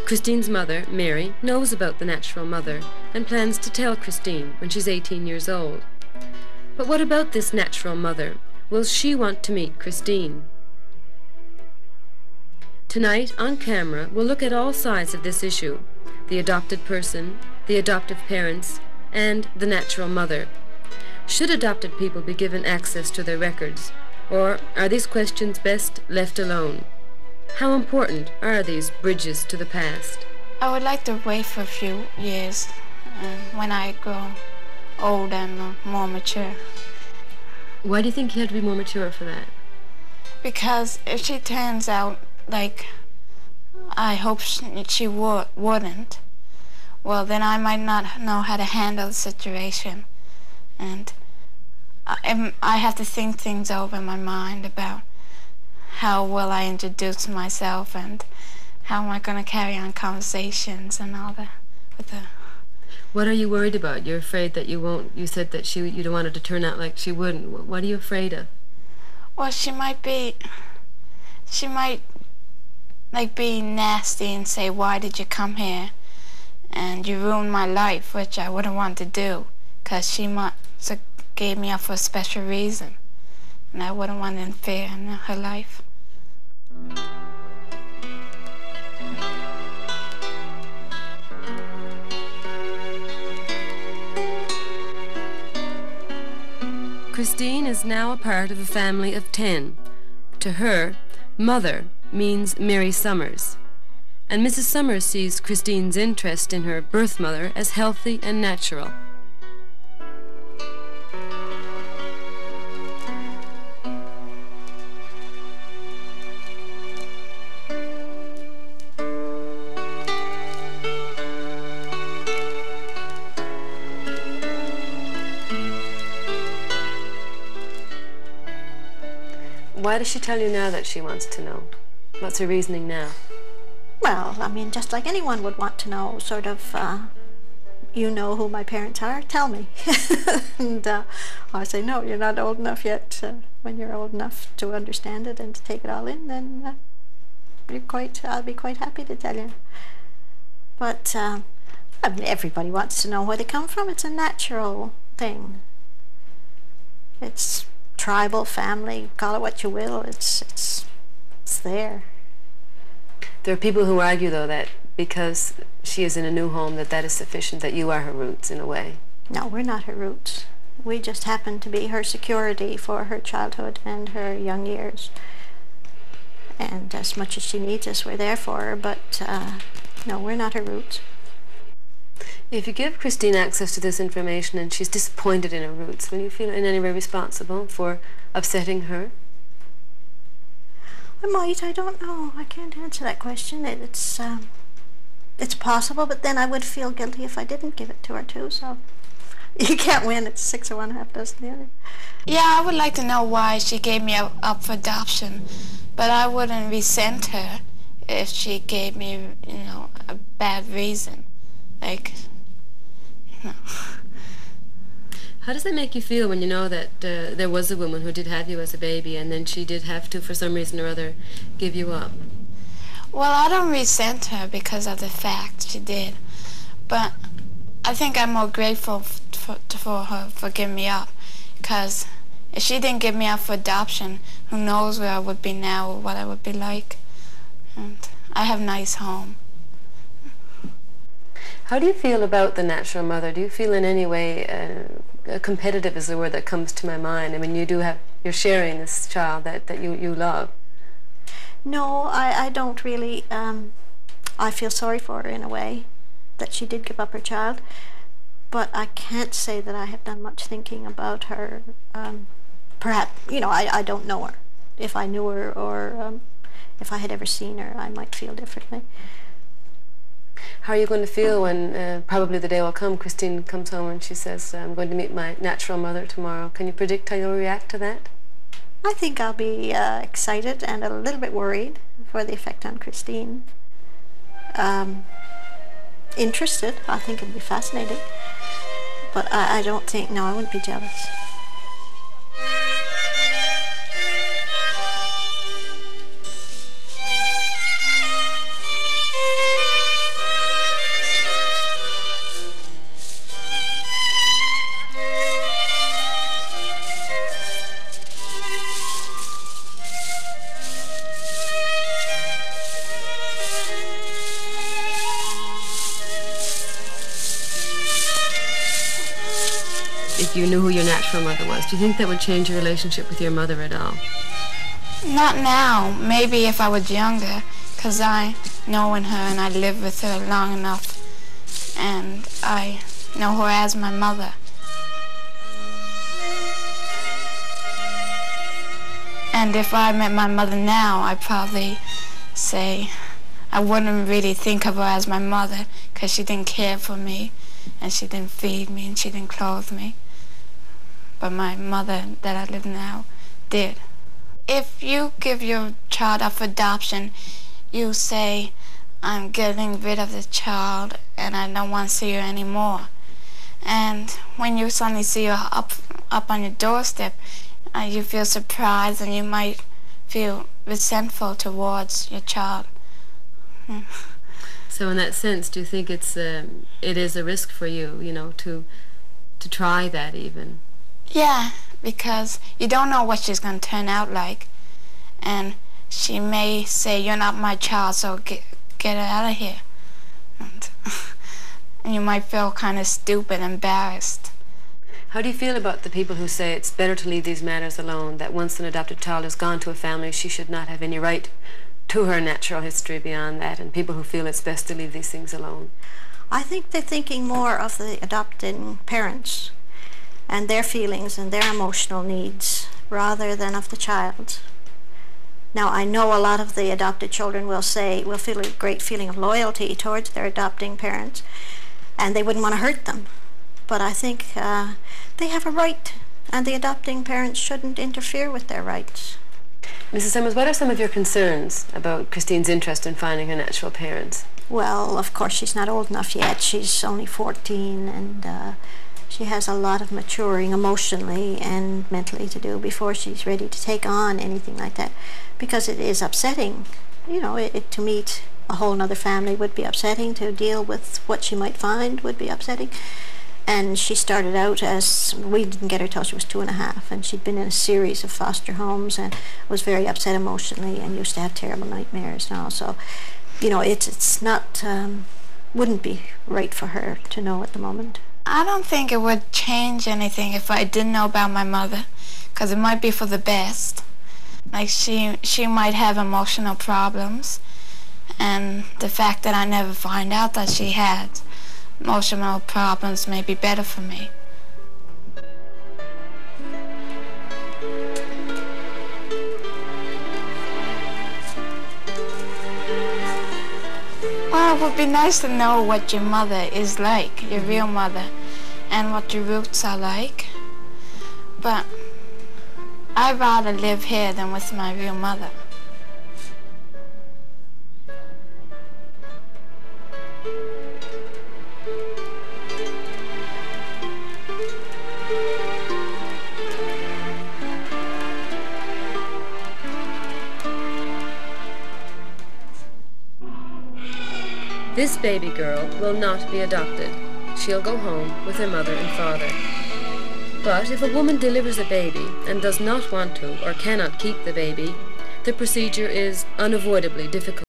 Christine's mother, Mary, knows about the natural mother and plans to tell Christine when she's 18 years old. But what about this natural mother? Will she want to meet Christine? Tonight, on camera, we'll look at all sides of this issue: the adopted person, the adoptive parents, and the natural mother. Should adopted people be given access to their records, or are these questions best left alone? How important are these bridges to the past? I would like to wait for a few years when I grow old and more mature. Why do you think you have to be more mature for that? Because if she turns out like I hope she wouldn't, well, then I might not know how to handle the situation. And I have to think things over in my mind about how will I introduce myself and how am I going to carry on conversations and all that with her. What are you worried about? You're afraid that you won't, you said that you don't want it to turn out like she wouldn't. What are you afraid of? Well, she might like be nasty and say, why did you come here? And you ruined my life, which I wouldn't want to do, because she gave me up for a special reason, and I wouldn't want to interfere in her life. Christine is now a part of a family of 10. To her, mother means Mary Summers. And Mrs. Summers sees Christine's interest in her birth mother as healthy and natural. Why does she tell you now that she wants to know? What's her reasoning now? Well, I mean, just like anyone would want to know, sort of, you know who my parents are? Tell me. And I say, no, you're not old enough yet. When you're old enough to understand it and to take it all in, then I'll be quite happy to tell you. But I mean, everybody wants to know where they come from. It's a natural thing. It's tribal, family, call it what you will. It's there. There are people who argue, though, that because she is in a new home, that is sufficient, that you are her roots, in a way. No, we're not her roots. We just happen to be her security for her childhood and her young years. And as much as she needs us, we're there for her, but no, we're not her roots. If you give Christine access to this information and she's disappointed in her roots, will you feel in any way responsible for upsetting her? I might, I don't know. I can't answer that question. It's possible, but then I would feel guilty if I didn't give it to her too, so you can't win. It's 6 of one, half dozen the other. Yeah, I would like to know why she gave me up for adoption, but I wouldn't resent her if she gave me, a bad reason. Like, How does that make you feel when you know that there was a woman who did have you as a baby and then she did have to, for some reason or other, give you up? Well, I don't resent her because of the fact she did, but I think I'm more grateful for her for giving me up, because if she didn't give me up for adoption, who knows where I would be now or what I would be like. And I have a nice home. How do you feel about the natural mother? Do you feel in any way, competitive is the word that comes to my mind? I mean, you're sharing this child that you love. No, I don't really. I feel sorry for her in a way, that she did give up her child, but I can't say that I have done much thinking about her. Perhaps, I don't know her. If I knew her or if I had ever seen her, I might feel differently. How are you going to feel when probably the day will come, Christine comes home and she says, I'm going to meet my natural mother tomorrow? Can you predict how you'll react to that? I think I'll be excited and a little bit worried for the effect on Christine. Interested. I think it'll be fascinating. But I don't think, no, I wouldn't be jealous. you knew who your natural mother was, do you think that would change your relationship with your mother at all? Not now. Maybe if I was younger, because I know her and I lived with her long enough, and I know her as my mother. And if I met my mother now, I'd probably say I wouldn't really think of her as my mother, because she didn't care for me, and she didn't feed me, and she didn't clothe me. But my mother that I live now did. If you give your child up for adoption, you say, I'm getting rid of the child and I don't want to see her anymore. And when you suddenly see her up on your doorstep, you feel surprised and you might feel resentful towards your child. So in that sense, do you think it is a risk for you, to try that even? Yeah, because you don't know what she's going to turn out like. And she may say, you're not my child, so get her out of here. And you might feel kind of stupid, embarrassed. How do you feel about the people who say it's better to leave these matters alone, that once an adopted child has gone to a family, she should not have any right to her natural history beyond that, and people who feel it's best to leave these things alone? I think they're thinking more of the adopting parents and their feelings and their emotional needs rather than of the child. Now, I know a lot of the adopted children will feel a great feeling of loyalty towards their adopting parents, and they wouldn't want to hurt them. But I think they have a right, and the adopting parents shouldn't interfere with their rights. Mrs. Summers, what are some of your concerns about Christine's interest in finding her natural parents? Well, of course, she's not old enough yet. She's only 14, and she has a lot of maturing emotionally and mentally to do before she's ready to take on anything like that, because it is upsetting. To meet a whole other family would be upsetting. To deal with what she might find would be upsetting. And she started out we didn't get her till she was 2.5, and she'd been in a series of foster homes and was very upset emotionally and used to have terrible nightmares and all. So, it's not, wouldn't be right for her to know at the moment. I don't think it would change anything if I didn't know about my mother, because it might be for the best. Like she might have emotional problems, and the fact that I never find out that she had emotional problems may be better for me. Well, it would be nice to know what your mother is like, your real mother, and what your roots are like. But I'd rather live here than with my real mother. This baby girl will not be adopted. She'll go home with her mother and father. But if a woman delivers a baby and does not want to or cannot keep the baby, the procedure is unavoidably difficult.